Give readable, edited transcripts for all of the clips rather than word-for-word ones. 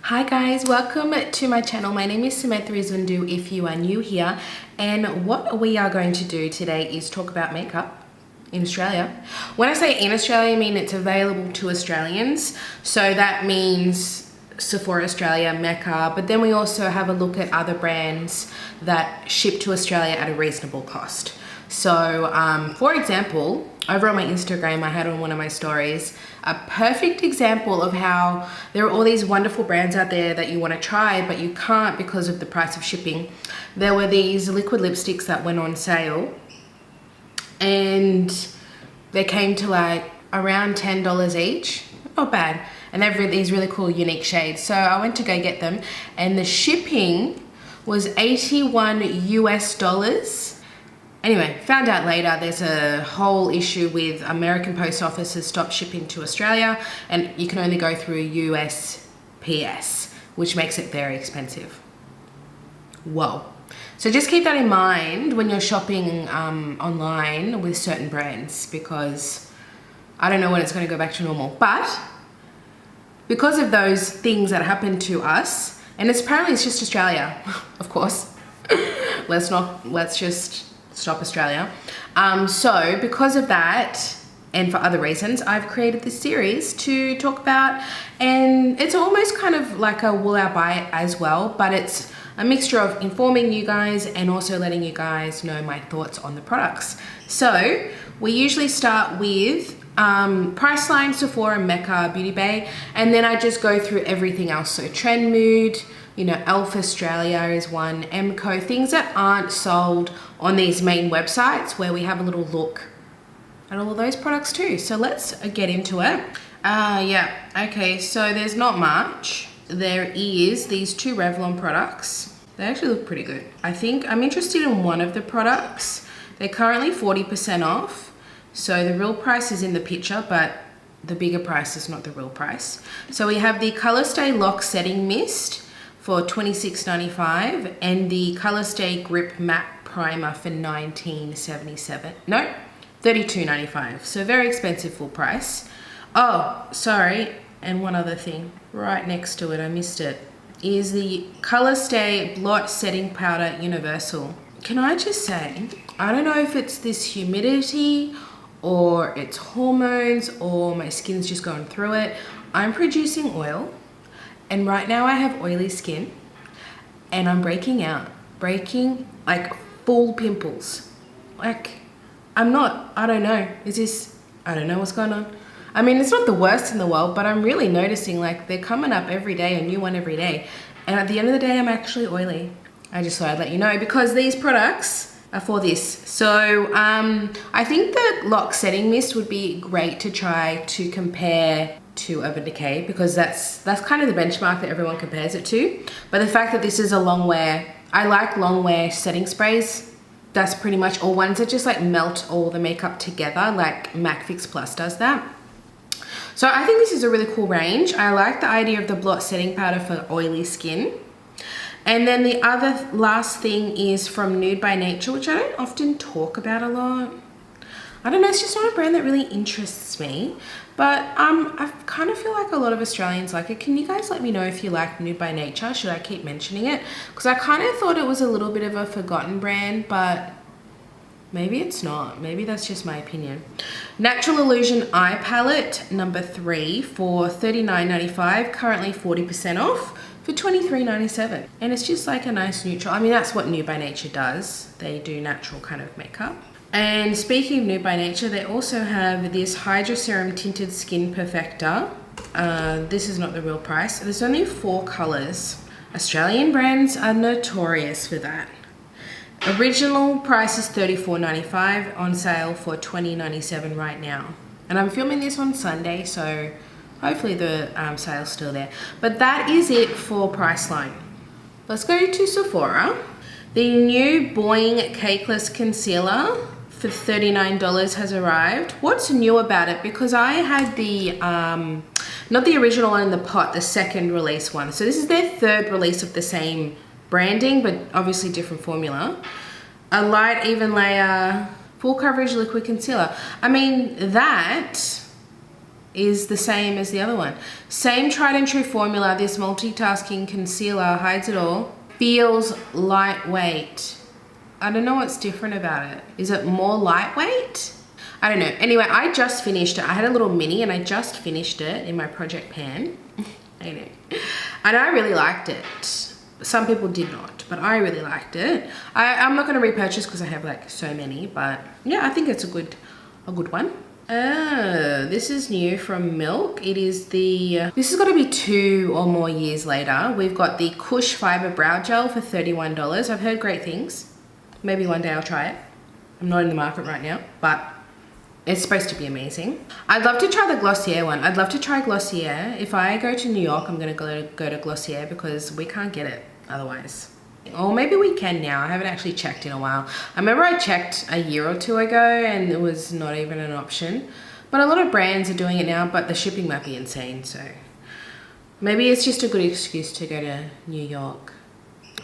Hi guys, welcome to my channel. My name is Samantha Izundu if you are new here, and what we are going to do today is talk about makeup in Australia. When I say in Australia, I mean it's available to Australians, so that means Sephora Australia, Mecca, but then we also have a look at other brands that ship to Australia at a reasonable cost. So for example, over on my Instagram, I had on one of my stories a perfect example of how there are all these wonderful brands out there that you want to try, but you can't because of the price of shipping. There were these liquid lipsticks that went on sale and they came to like around $10 each. Not bad. And they've these really cool unique shades. So I went to go get them and the shipping was $81 US. Anyway, found out later there's a whole issue with American post offices stopped shipping to Australia and you can only go through USPS, which makes it very expensive. Whoa. So just keep that in mind when you're shopping online with certain brands, because I don't know when it's going to go back to normal. But because of those things that happened to us, and apparently it's just Australia, of course. Let's just stop Australia. So because of that and for other reasons, I've created this series to talk about, and it's almost kind of like a will I buy it as well, but it's a mixture of informing you guys and also letting you guys know my thoughts on the products. So we usually start with Priceline, Sephora, Mecca, Beauty Bay, and then I just go through everything else. So Trend Mood, you know, Elf Australia is one, MCO, things that aren't sold on these main websites where we have a little look at all of those products too. So let's get into it. Yeah, okay, so there's not much. There is these two Revlon products. They actually look pretty good. I think I'm interested in one of the products. They're currently 40% off. So the real price is in the picture, but the bigger price is not the real price. So we have the Color Stay Lock Setting Mist for $26.95 and the Color Stay Grip Matte Primer for $19.77. No, $32.95. So very expensive full price. Oh, sorry. And one other thing right next to it, I missed it, is the Color Stay Blot Setting Powder Universal. Can I just say, I don't know if it's this humidity or it's hormones or my skin's just going through it. I'm producing oil. And right now I have oily skin and I'm breaking like full pimples. Like I don't know. I don't know what's going on. I mean, it's not the worst in the world, but I'm really noticing like they're coming up every day, a new one every day. And at the end of the day, I'm actually oily. I just thought I'd let you know because these products are for this. So I think the Lock Setting Mist would be great to try to compare to Urban Decay, because that's kind of the benchmark that everyone compares it to. But the fact that this is a long wear, I like long wear setting sprays. That's pretty much all, ones that just like melt all the makeup together, like MAC Fix Plus does that. So I think this is a really cool range. I like the idea of the blot setting powder for oily skin. And then the other last thing is from Nude by Nature, which I don't often talk about a lot. I don't know, it's just not a brand that really interests me, but I kind of feel like a lot of Australians like it. Can you guys let me know if you like Nude by Nature? Should I keep mentioning it? Because I kind of thought it was a little bit of a forgotten brand, but maybe it's not. Maybe that's just my opinion. Natural Illusion Eye Palette number 3 for $39.95, currently 40% off for $23.97. And it's just like a nice neutral. I mean, that's what Nude by Nature does. They do natural kind of makeup. And speaking of Nude by Nature, they also have this Hydra Serum Tinted Skin Perfector. This is not the real price. There's only 4 colors. Australian brands are notorious for that. Original price is $34.95, on sale for $20.97 right now. And I'm filming this on Sunday, so hopefully the sale's still there. But that is it for Priceline. Let's go to Sephora. The new Boing Cakeless Concealer for $39 has arrived. What's new about it? Because I had the, not the original one in the pot, the second release one. So this is their third release of the same branding, but obviously different formula. A light, even layer, full coverage liquid concealer. I mean, that is the same as the other one. Same tried and true formula. This multitasking concealer hides it all. Feels lightweight. I don't know what's different about it. Is it more lightweight? I don't know. Anyway, I just finished it. I had a little mini and I just finished it in my project pan. I know. And I really liked it. Some people did not, but I really liked it. I'm not going to repurchase because I have like so many, but yeah, I think it's a good one. Oh, this is new from Milk. It is the, this has got to be 2 or more years later. We've got the Kush Fiber Brow Gel for $31. I've heard great things. Maybe one day I'll try it. I'm not in the market right now, but it's supposed to be amazing. I'd love to try the Glossier one. I'd love to try Glossier. If I go to New York, I'm gonna go to Glossier because we can't get it otherwise. Or maybe we can now. I haven't actually checked in a while. I remember I checked a year or 2 ago and it was not even an option. But a lot of brands are doing it now, but the shipping might be insane, so maybe it's just a good excuse to go to New York.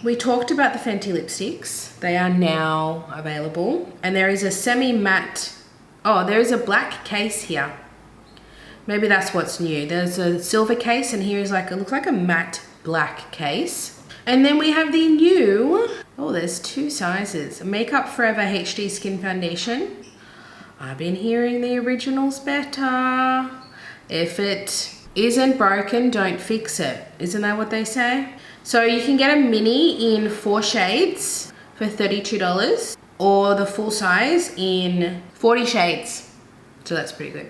We talked about the Fenty lipsticks. They are now available. And there is a semi-matte, oh, there is a black case here. Maybe that's what's new. There's a silver case and here is like, it looks like a matte black case. And then we have the new, oh, there's 2 sizes. Makeup Forever HD Skin Foundation. I've been hearing the original's better. If it isn't broken, don't fix it. Isn't that what they say? So you can get a mini in 4 shades for $32 or the full size in 40 shades. So that's pretty good.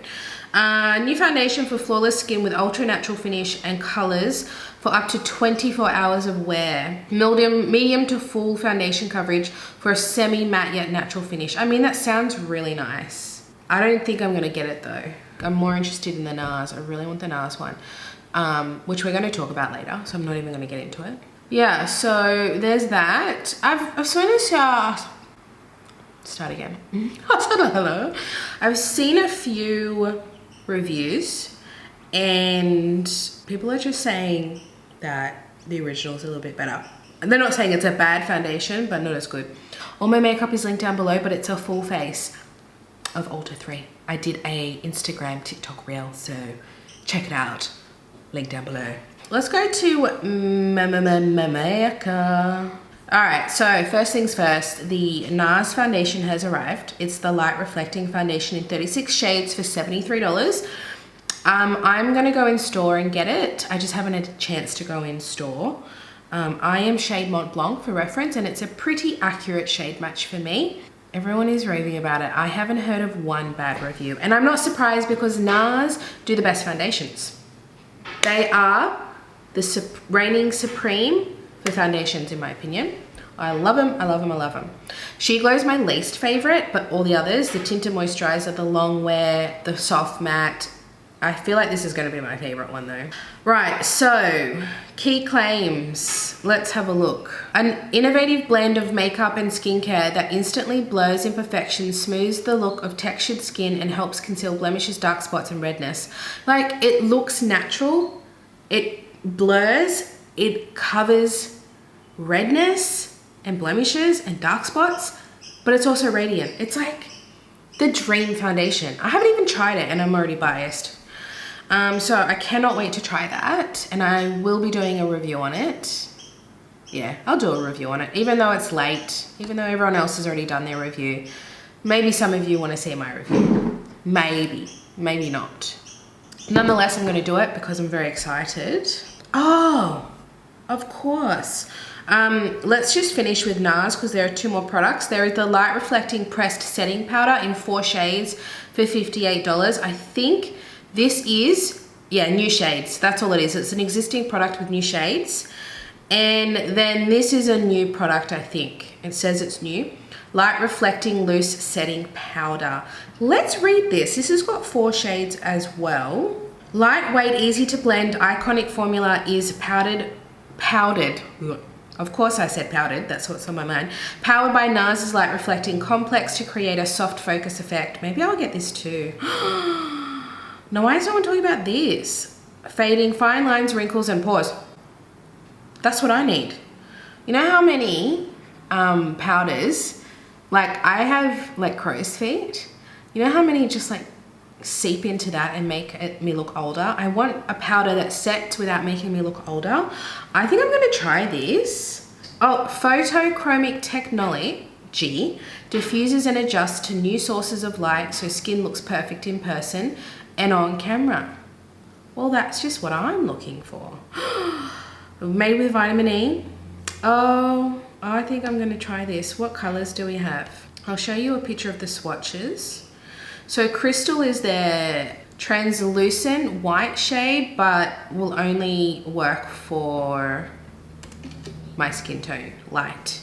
New foundation for flawless skin with ultra natural finish and colors for up to 24 hours of wear. Medium to full foundation coverage for a semi-matte yet natural finish. I mean, that sounds really nice. I don't think I'm gonna get it though. I'm more interested in the NARS. I really want the NARS one, which we're gonna talk about later, so I'm not even gonna get into it. Yeah, so there's that. I've seen this, start again. Hello. I've seen a few reviews and people are just saying that the original is a little bit better. And they're not saying it's a bad foundation, but not as good. All my makeup is linked down below, but it's a full face of Ulta 3. I did a Instagram TikTok reel, so check it out. Link down below. Let's go to makeup. All right, so first things first, the NARS foundation has arrived. It's the light reflecting foundation in 36 shades for $73. I'm gonna go in store and get it. I just haven't had a chance to go in store. I am shade Mont Blanc for reference, and it's a pretty accurate shade match for me. Everyone is raving about it. I haven't heard of one bad review, and I'm not surprised because NARS do the best foundations. They are the reigning supreme for foundations, in my opinion. I love them, I love them, I love them. She Glow is my least favorite, but all the others, the Tinted Moisturizer, the Long Wear, the Soft Matte, I feel like this is gonna be my favorite one though. Right, so key claims. Let's have a look. An innovative blend of makeup and skincare that instantly blurs imperfections, smooths the look of textured skin, and helps conceal blemishes, dark spots, and redness. Like, it looks natural, it blurs, it covers redness and blemishes and dark spots, but it's also radiant. It's like the dream foundation. I haven't even tried it and I'm already biased. So I cannot wait to try that, and I will be doing a review on it. Yeah, I'll do a review on it, even though it's late, even though everyone else has already done their review. Maybe some of you want to see my review. Maybe, maybe not. Nonetheless, I'm going to do it because I'm very excited. Oh, of course. Let's just finish with NARS because there are 2 more products. There is the Light Reflecting Pressed Setting Powder in 4 shades for $58. I think this is, yeah, new shades. That's all it is. It's an existing product with new shades. And then this is a new product, I think. It says it's new. Light Reflecting Loose Setting Powder. Let's read this. This has got 4 shades as well. Lightweight, easy to blend, iconic formula is powdered. Of course I said powdered, that's what's on my mind. Powered by NARS's Light Reflecting Complex to create a soft focus effect. Maybe I'll get this too. Now, why is no one talking about this? Fading fine lines, wrinkles, and pores. That's what I need. You know how many powders, like I have like crow's feet. You know how many just like seep into that and make me look older. I want a powder that sets without making me look older. I think I'm gonna try this. Oh, photochromic technology diffuses and adjusts to new sources of light so skin looks perfect in person and on camera. Well, that's just what I'm looking for. Made with vitamin E. Oh, I think I'm gonna try this. What colors do we have? I'll show you a picture of the swatches. So Crystal is their translucent white shade, but will only work for my skin tone, light.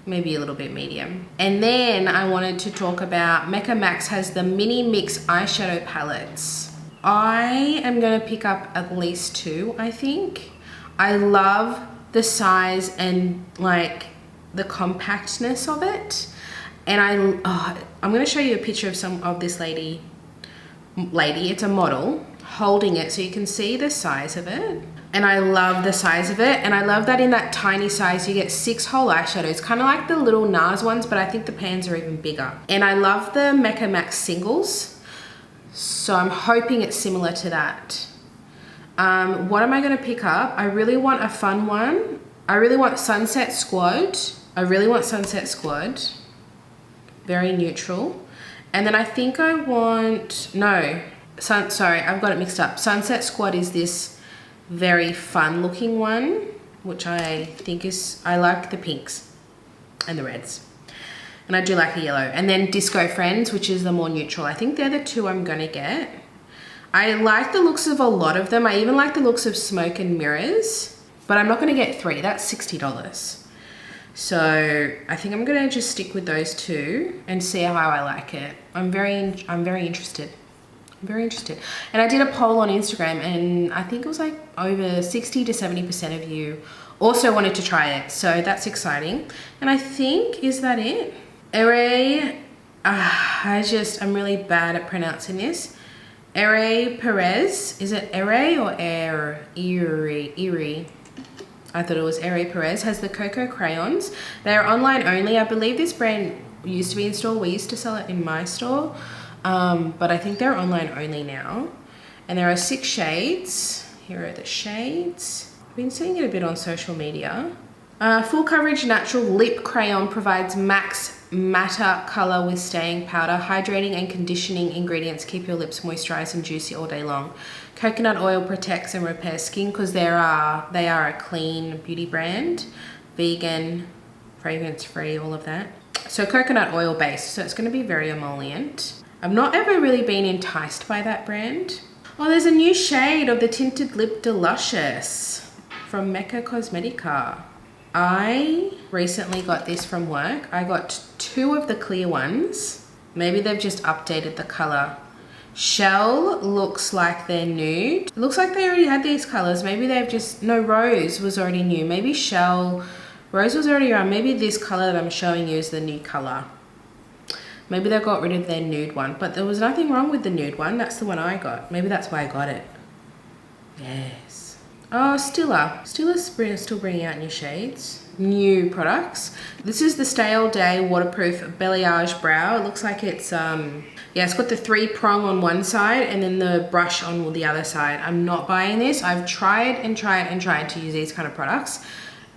Maybe a little bit medium. And then I wanted to talk about Mecca Max has the mini mix eyeshadow palettes. I am gonna pick up at least 2, I think. I love the size and like the compactness of it. And I'm gonna show you a picture of this lady, it's a model, holding it so you can see the size of it. And I love the size of it. And I love that in that tiny size, you get 6 whole eyeshadows, kind of like the little NARS ones, but I think the pans are even bigger. And I love the Mecca Max singles. So I'm hoping it's similar to that. What am I gonna pick up? I really want a fun one. I really want Sunset Squad. Very neutral. And then I think I want, sorry, I've got it mixed up. Sunset Squad is this very fun looking one, which I think I like the pinks and the reds. And I do like a yellow. And then Disco Friends, which is the more neutral. I think they're the 2 I'm gonna get. I like the looks of a lot of them. I even like the looks of Smoke and Mirrors, but I'm not gonna get 3, that's $60. So I think I'm gonna just stick with those 2 and see how I like it. I'm very interested. And I did a poll on Instagram and I think it was like over 60 to 70% of you also wanted to try it. So that's exciting. And I think, is that it? I'm really bad at pronouncing this. Ere Perez, is it Ere or Erie? I thought it was Ere Perez, has the Cocoa crayons. They are online only. I believe this brand used to be in store. We used to sell it in my store, but I think they're online only now. And there are 6 shades. Here are the shades. I've been seeing it a bit on social media. Full coverage natural lip crayon provides max matte color with staying powder. Hydrating and conditioning ingredients keep your lips moisturized and juicy all day long. Coconut oil protects and repairs skin because they are a clean beauty brand, vegan, fragrance free, all of that. So coconut oil based, so it's going to be very emollient. I've not ever really been enticed by that brand. Oh, there's a new shade of the Tinted Lip Deluscious from Mecca Cosmetica. I recently got this from work. I got 2 of the clear ones. Maybe they've just updated the color. Shell looks like they're nude. It looks like they already had these colors. Maybe they've just, no, Rose was already new. Maybe Rose was already around. Maybe this color that I'm showing you is the new color. Maybe they got rid of their nude one, but there was nothing wrong with the nude one. That's the one I got. Maybe that's why I got it. Yes. Oh, Stilla. Stilla's still bringing out new shades, new products. This is the Stay All Day Waterproof Balayage Brow. It looks like it's, yeah, it's got the 3 prong on one side and then the brush on the other side. I'm not buying this. I've tried to use these kind of products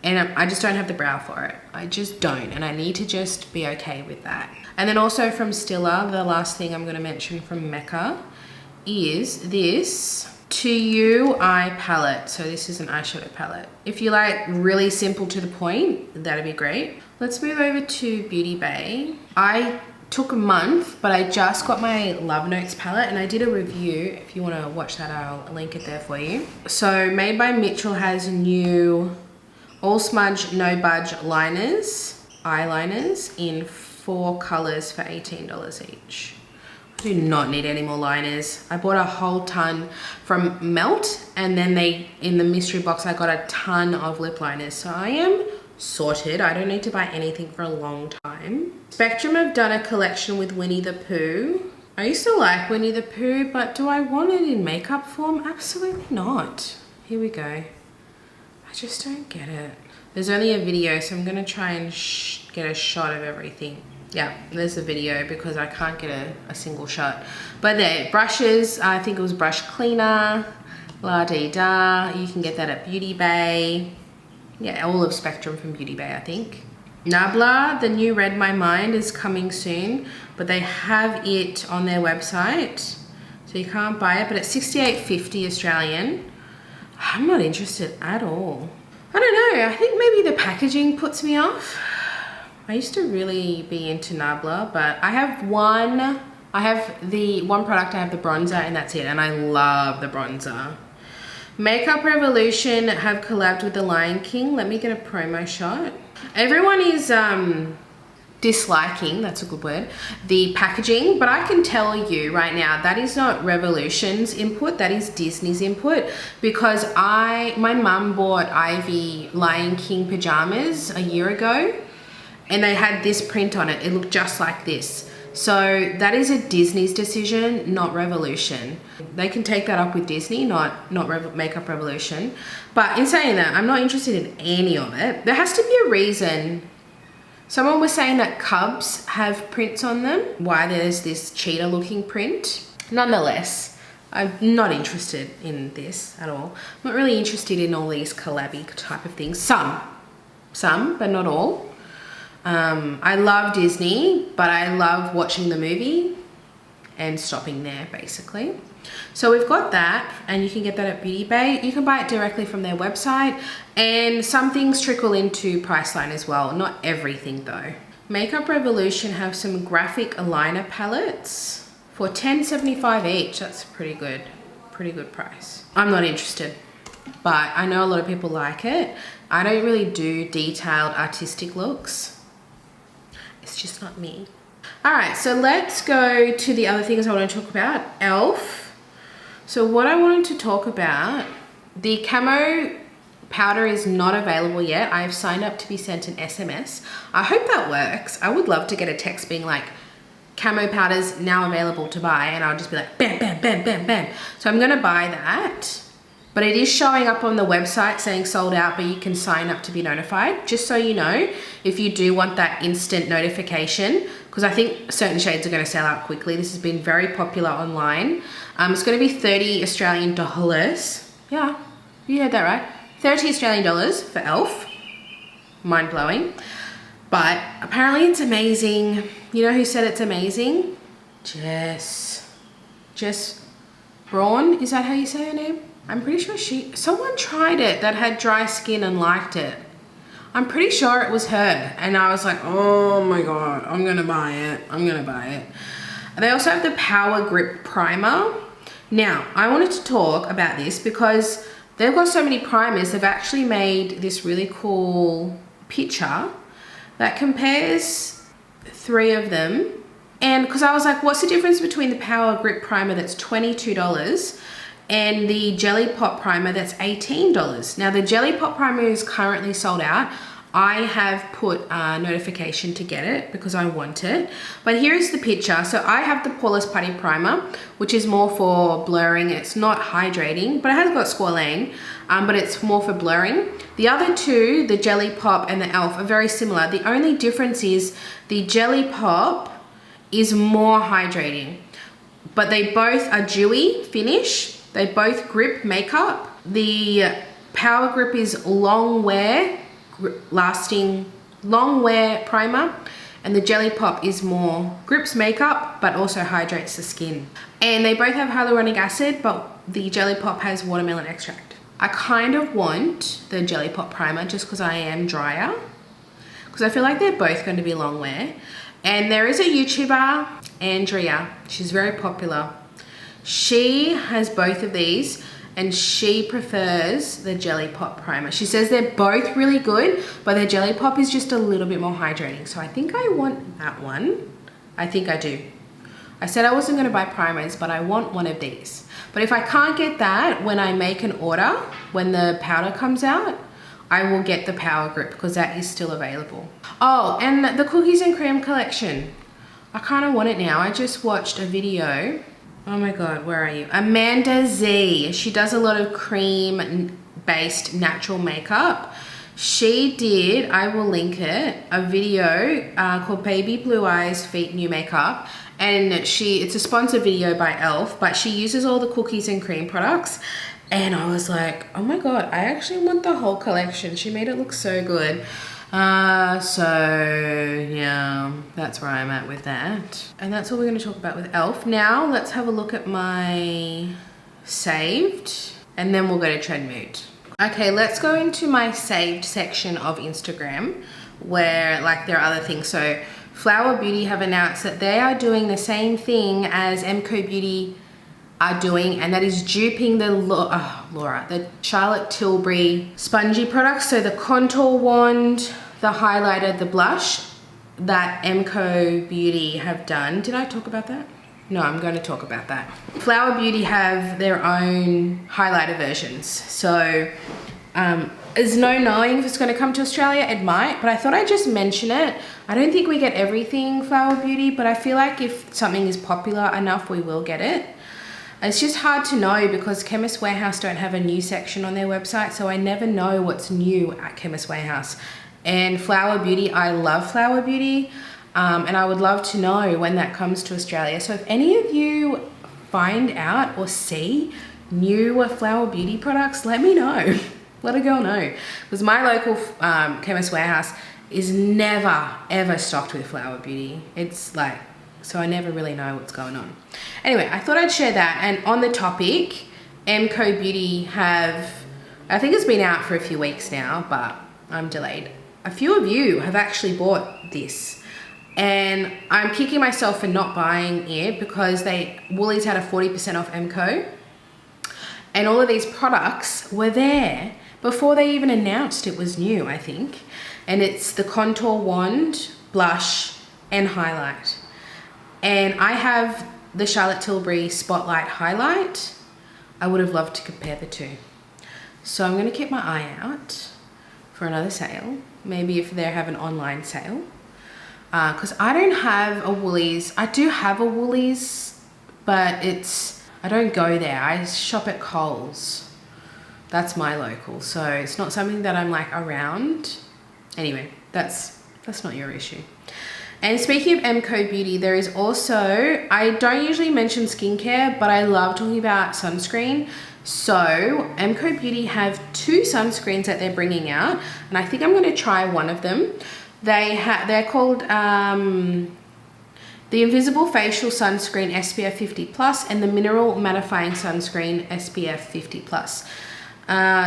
and I just don't have the brow for it. I just don't, and I need to just be okay with that. And then also from Stilla, the last thing I'm gonna mention from Mecca is this To You eye palette. So this is an eyeshadow palette. If you like really simple to the point, that'd be great. Let's move over to Beauty Bay. I took a month, but I just got my Love Notes palette and I did a review. If you want to watch that, I'll link it there for you. So Made by Mitchell has new all smudge no budge eyeliners in 4 colors for $18 each. I do not need any more liners. I bought a whole ton from Melt, and then in the mystery box I got a ton of lip liners. So I am sorted. I don't need to buy anything for a long time. Spectrum have done a collection with Winnie the Pooh. I used to like Winnie the Pooh, but do I want it in makeup form? Absolutely not. Here we go. I just don't get it. There's only a video, so I'm gonna try and get a shot of everything. Yeah, there's a video because I can't get a single shot. But there, brushes, I think it was brush cleaner, la-dee-da. You can get that at Beauty Bay. Yeah, all of Spectrum from Beauty Bay, I think. Nabla, the new Red My Mind is coming soon, but they have it on their website. So you can't buy it, but it's $68.50 Australian. I'm not interested at all. I don't know, I think maybe the packaging puts me off. I used to really be into Nabla, but I have the one product, I have the bronzer and that's it, and I love the bronzer. Makeup Revolution have collabed with the Lion King. Let me get a promo shot. Everyone is disliking, that's a good word, the packaging, but I can tell you right now that is not Revolution's input, that is Disney's input, because my mum bought Ivy Lion King pajamas a year ago and they had this print on it. It looked just like this. So that is a Disney's decision, not Revolution. They can take that up with Disney, not Makeup Revolution. But in saying that, I'm not interested in any of it. There has to be a reason. Someone was saying that Cubs have prints on them, why there's this cheetah looking print. Nonetheless, I'm not interested in this at all. I'm not really interested in all these collab-y type of things. Some, but not all. I love Disney, but I love watching the movie and stopping there basically. So we've got that, and you can get that at Beauty Bay. You can buy it directly from their website, and some things trickle into Priceline as well. Not everything though. Makeup Revolution have some graphic eyeliner palettes for $10.75 each. That's pretty good price. I'm not interested, but I know a lot of people like it. I don't really do detailed artistic looks. It's just not me. All right, so let's go to the other things I want to talk about. e.l.f. So what I wanted to talk about, the camo powder is not available yet. I've signed up to be sent an SMS. I hope that works. I would love to get a text being like, camo powders now available to buy, and I'll just be like, bam, bam, bam, bam, bam. So I'm gonna buy that. But it is showing up on the website saying sold out, but you can sign up to be notified. Just so you know, if you do want that instant notification, because I think certain shades are gonna sell out quickly. This has been very popular online. It's gonna be 30 Australian dollars. Yeah, you heard that right. 30 Australian dollars for e.l.f. Mind blowing. But apparently it's amazing. You know who said it's amazing? Jess Braun, is that how you say her name? I'm pretty sure someone tried it that had dry skin and liked it. I'm pretty sure it was her. And I was like, oh my God, I'm gonna buy it. I'm gonna buy it. And they also have the Power Grip Primer. Now, I wanted to talk about this because they've got so many primers. They've actually made this really cool picture that compares 3 of them. And because I was like, what's the difference between the Power Grip Primer that's $22 and the Jelly Pop Primer that's $18. Now the Jelly Pop Primer is currently sold out. I have put a notification to get it because I want it. But here's the picture. So I have the Poreless Putty Primer, which is more for blurring. It's not hydrating, but it has got squalane, but it's more for blurring. The other two, the Jelly Pop and the e.l.f. are very similar. The only difference is the Jelly Pop is more hydrating, but they both are dewy finish. They both grip makeup. The Power Grip is long wear, lasting long wear primer, and the Jelly Pop is more grips makeup but also hydrates the skin. And they both have hyaluronic acid, but the Jelly Pop has watermelon extract. I kind of want the Jelly Pop primer just because I am drier, because I feel like they're both going to be long wear. And there is a YouTuber, Andrea, she's very popular. She has both of these and she prefers the Jelly Pop primer. She says they're both really good, but the Jelly Pop is just a little bit more hydrating. So I think I want that one. I think I do. I said I wasn't gonna buy primers, but I want one of these. But if I can't get that when I make an order, when the powder comes out, I will get the Power Grip because that is still available. Oh, and the Cookies and Cream collection. I kind of want it now. I just watched a video. Oh my God, where are you? Amanda Z. She does a lot of cream-based natural makeup. She did, I will link it, a video called Baby Blue Eyes Feet New Makeup. And it's a sponsored video by e.l.f. but she uses all the cookies and cream products. And I was like, oh my God, I actually want the whole collection. She made it look so good. So yeah, that's where I'm at with that. And that's all we're going to talk about with e.l.f. Now let's have a look at my saved and then we'll go to Trend Mood. Okay, let's go into my saved section of Instagram where like there are other things. So Flower Beauty have announced that they are doing the same thing as MCO Beauty are doing, and that is duping the Charlotte Tilbury spongy products. So the contour wand, the highlighter, the blush that MCO Beauty have done. Did I talk about that? No, I'm going to talk about that. Flower Beauty have their own highlighter versions. So there's no knowing if it's going to come to Australia. It might, but I thought I'd just mention it. I don't think we get everything Flower Beauty, but I feel like if something is popular enough, we will get it. It's just hard to know because Chemist Warehouse don't have a new section on their website, so I never know what's new at Chemist Warehouse. And Flower Beauty, I love Flower Beauty, and I would love to know when that comes to Australia. So if any of you find out or see new Flower Beauty products, let me know. Let a girl know. Because my local Chemist Warehouse is never, ever stocked with Flower Beauty. It's like, so I never really know what's going on. Anyway, I thought I'd share that. And on the topic, MCO Beauty have, I think it's been out for a few weeks now, but I'm delayed. A few of you have actually bought this. And I'm kicking myself for not buying it because Woolies had a 40% off MCO. And all of these products were there before they even announced it was new, I think. And it's the contour wand, blush, and highlight. And I have the Charlotte Tilbury Spotlight Highlight. I would have loved to compare the two. So I'm going to keep my eye out for another sale. Maybe if they have an online sale. Because I don't have a Woolies. I do have a Woolies, but I don't go there. I shop at Coles. That's my local. So it's not something that I'm like around. Anyway, that's not your issue. And speaking of MCO Beauty, there is also, I don't usually mention skincare, but I love talking about sunscreen. So MCO Beauty have 2 sunscreens that they're bringing out, and I think I'm going to try one of them. They're called the Invisible Facial Sunscreen SPF 50+, and the Mineral Mattifying Sunscreen SPF 50+.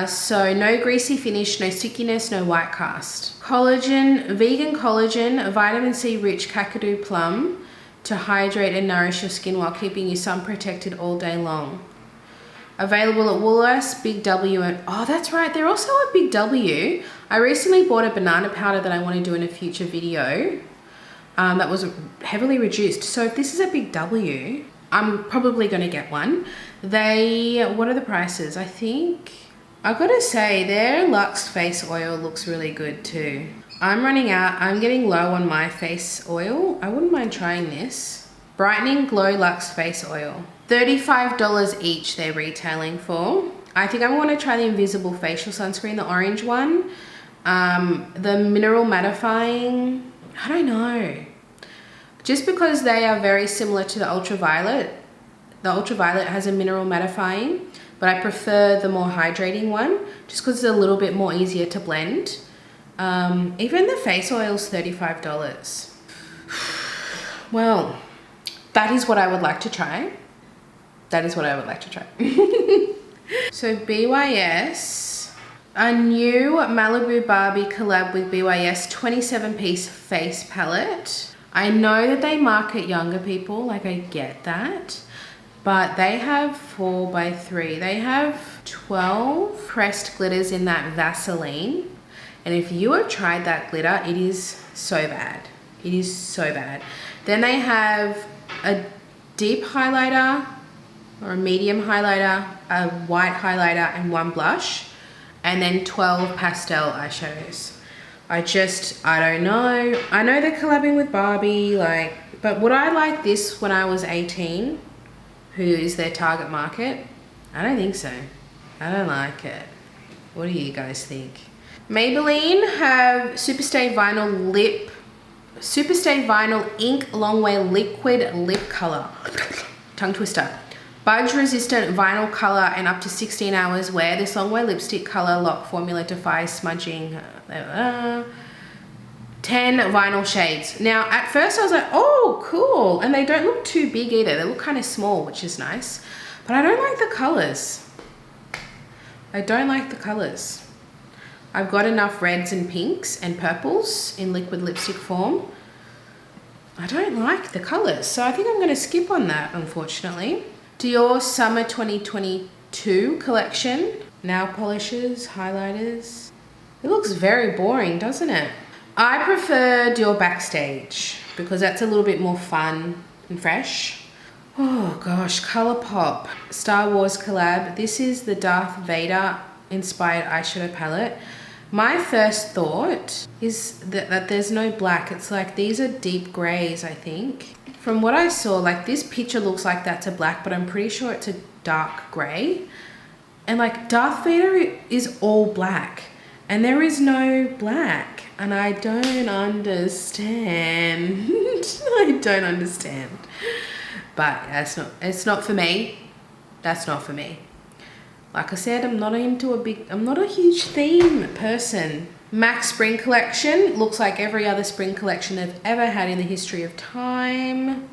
So no greasy finish, no stickiness, no white cast. Collagen, vegan collagen, vitamin C rich Kakadu plum to hydrate and nourish your skin while keeping you sun protected all day long. Available at Woolworths, Big W, and oh, that's right, they're also at Big W. I recently bought a banana powder that I want to do in a future video that was heavily reduced. So if this is a Big W, I'm probably going to get one. What are the prices? I think, I've got to say, their Luxe face oil looks really good too. I'm running out. I'm getting low on my face oil. I wouldn't mind trying this. Brightening Glow Luxe Face Oil. $35 each they're retailing for. I think I'm going to try the Invisible Facial Sunscreen, the orange one. The Mineral Mattifying, I don't know. Just because they are very similar to the Ultraviolet. The Ultraviolet has a Mineral Mattifying, but I prefer the more hydrating one just because it's a little bit more easier to blend. Even the face oil is $35. Well, that is what I would like to try. That is what I would like to try. So BYS, a new Malibu Barbie collab with BYS 27-piece face palette. I know that they market younger people, like I get that. But they have 4x3. They have 12 pressed glitters in that Vaseline. And if you have tried that glitter, it is so bad. It is so bad. Then they have a deep highlighter or a medium highlighter, a white highlighter, and 1 blush. And then 12 pastel eyeshadows. I don't know. I know they're collabing with Barbie, but would I like this when I was 18? Who is their target market? I don't think so. I don't like it. What do you guys think? Maybelline have Superstay Vinyl Ink Long Wear Liquid Lip Color. Tongue twister. Budge resistant vinyl color and up to 16 hours wear. This long wear lipstick color lock formula defies smudging. 10 vinyl shades. Now, at first I was like, oh, cool. And they don't look too big either. They look kind of small, which is nice. But I don't like the colors. I don't like the colors. I've got enough reds and pinks and purples in liquid lipstick form. I don't like the colors. So I think I'm going to skip on that, unfortunately. Dior Summer 2022 collection. Nail polishes, highlighters. It looks very boring, doesn't it? I prefer Dior Backstage because that's a little bit more fun and fresh. Oh gosh, ColourPop Star Wars collab. This is the Darth Vader inspired eyeshadow palette. My first thought is that there's no black. It's like these are deep grays, I think. From what I saw, like this picture looks like that's a black, but I'm pretty sure it's a dark gray. And like Darth Vader is all black and there is no black. And I don't understand. I don't understand. But it's not for me. That's not for me. Like I said, I'm not a huge theme person. MAC Spring Collection looks like every other spring collection they've ever had in the history of time.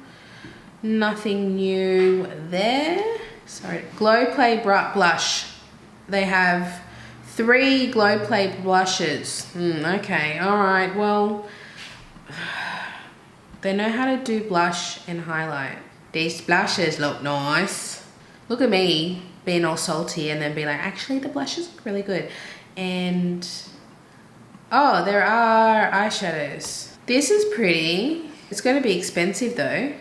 Nothing new there. Sorry. Glow Play Blush. They have 3 Glow Play blushes. Okay, all right, well, they know how to do blush and highlight. These blushes look nice. Look at me being all salty and then be like, actually the blushes look really good. And, oh, there are eyeshadows. This is pretty. It's gonna be expensive though.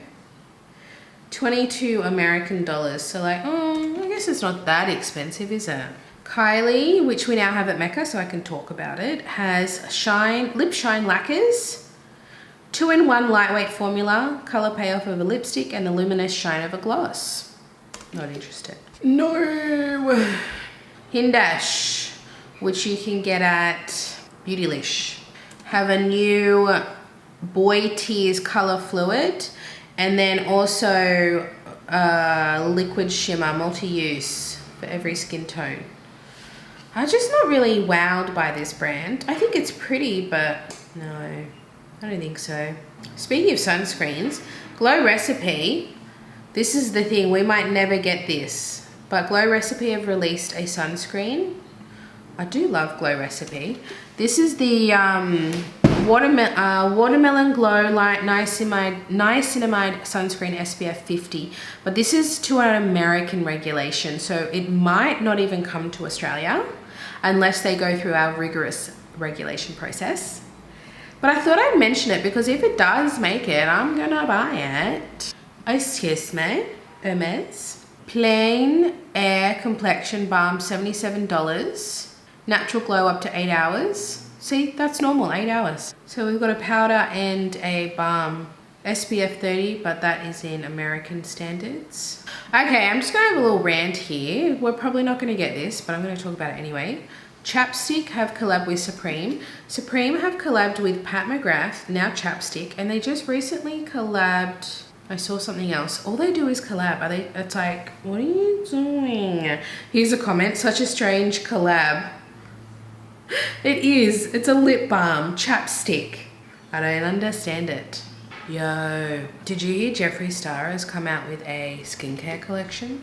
22 American dollars. So like, I guess it's not that expensive, is it? Kylie, which we now have at Mecca, so I can talk about it, has Lip Shine Lacquers, 2-in-1 lightweight formula, color payoff of a lipstick, and the luminous shine of a gloss. Not interested. No. Hindash, which you can get at Beautylish, have a new Boy Tears color fluid, and then also liquid shimmer, multi-use for every skin tone. I'm just not really wowed by this brand. I think it's pretty, but no, I don't think so. Speaking of sunscreens, Glow Recipe, this is the thing, we might never get this, but Glow Recipe have released a sunscreen. I do love Glow Recipe. This is the Watermelon Glow Light Niacinamide Sunscreen SPF 50, but this is to an American regulation, so it might not even come to Australia unless they go through our rigorous regulation process. But I thought I'd mention it because if it does make it, I'm gonna buy it. Excuse me, Hermes. Plain Air Complexion Balm, $77. Natural glow up to 8 hours. See, that's normal, 8 hours. So we've got a powder and a balm. SPF 30, but that is in American standards. Okay, I'm just gonna have a little rant here. We're probably not gonna get this, but I'm gonna talk about it anyway. Chapstick have collabed with Supreme. Supreme have collabed with Pat McGrath, now Chapstick, and they just recently collabed. I saw something else. All they do is collab. It's like, what are you doing? Here's a comment, such a strange collab. It is, it's a lip balm, Chapstick. I don't understand it. Yo, did you hear Jeffree Star has come out with a skincare collection?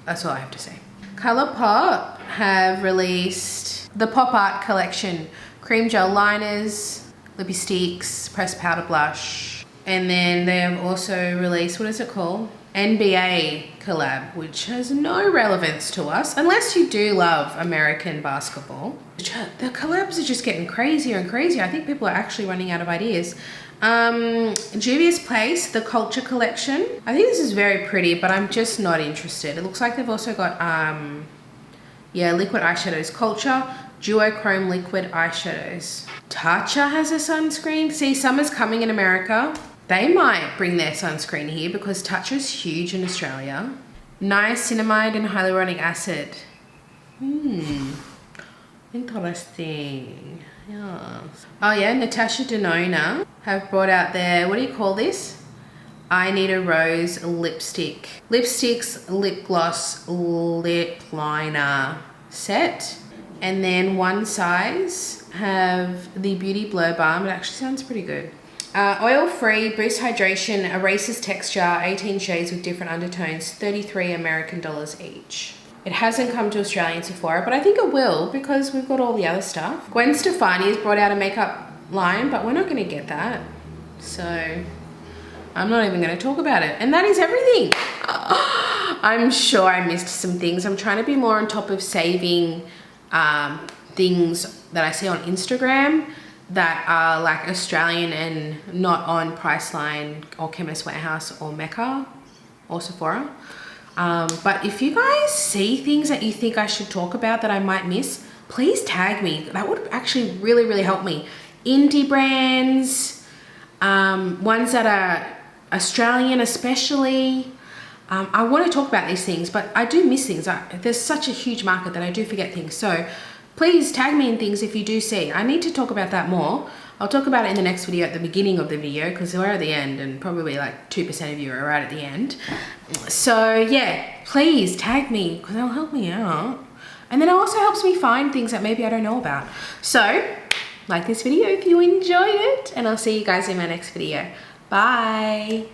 That's all I have to say. ColourPop have released the Pop Art collection. Cream gel liners, lippy sticks, pressed powder blush. And then they have also released, what is it called? NBA collab, which has no relevance to us, unless you do love American basketball. The collabs are just getting crazier and crazier. I think people are actually running out of ideas. Juvia's Place, the Culture collection. I think this is very pretty, but I'm just not interested. It looks like they've also got, liquid eyeshadows. Culture, duochrome liquid eyeshadows. Tatcha has a sunscreen. See, summer's coming in America. They might bring their sunscreen here because Tatcha's huge in Australia. Niacinamide and hyaluronic acid. Interesting. Yes. Oh yeah, Natasha Denona have brought out their, what do you call this? I Need a Rose lipstick. Lipsticks, lip gloss, lip liner set. And then one size have the Beauty Blur Balm. It actually sounds pretty good. Oil-free, boost hydration, erases texture, 18 shades with different undertones, 33 American dollars each. It hasn't come to Australian Sephora, but I think it will because we've got all the other stuff. Gwen Stefani has brought out a makeup line, but we're not going to get that. So I'm not even going to talk about it. And that is everything. I'm sure I missed some things. I'm trying to be more on top of saving things that I see on Instagram that are like Australian and not on Priceline or Chemist Warehouse or Mecca or Sephora. But if you guys see things that you think I should talk about that I might miss, please tag me. That would actually really, really help me. Indie brands, ones that are Australian especially. I want to talk about these things, but I do miss things. There's such a huge market that I do forget things. So please tag me in things if you do see. I need to talk about that more. I'll talk about it in the next video at the beginning of the video because we're at the end and probably like 2% of you are right at the end. So yeah, please tag me because that'll help me out. And then it also helps me find things that maybe I don't know about. So like this video if you enjoyed it, and I'll see you guys in my next video. Bye.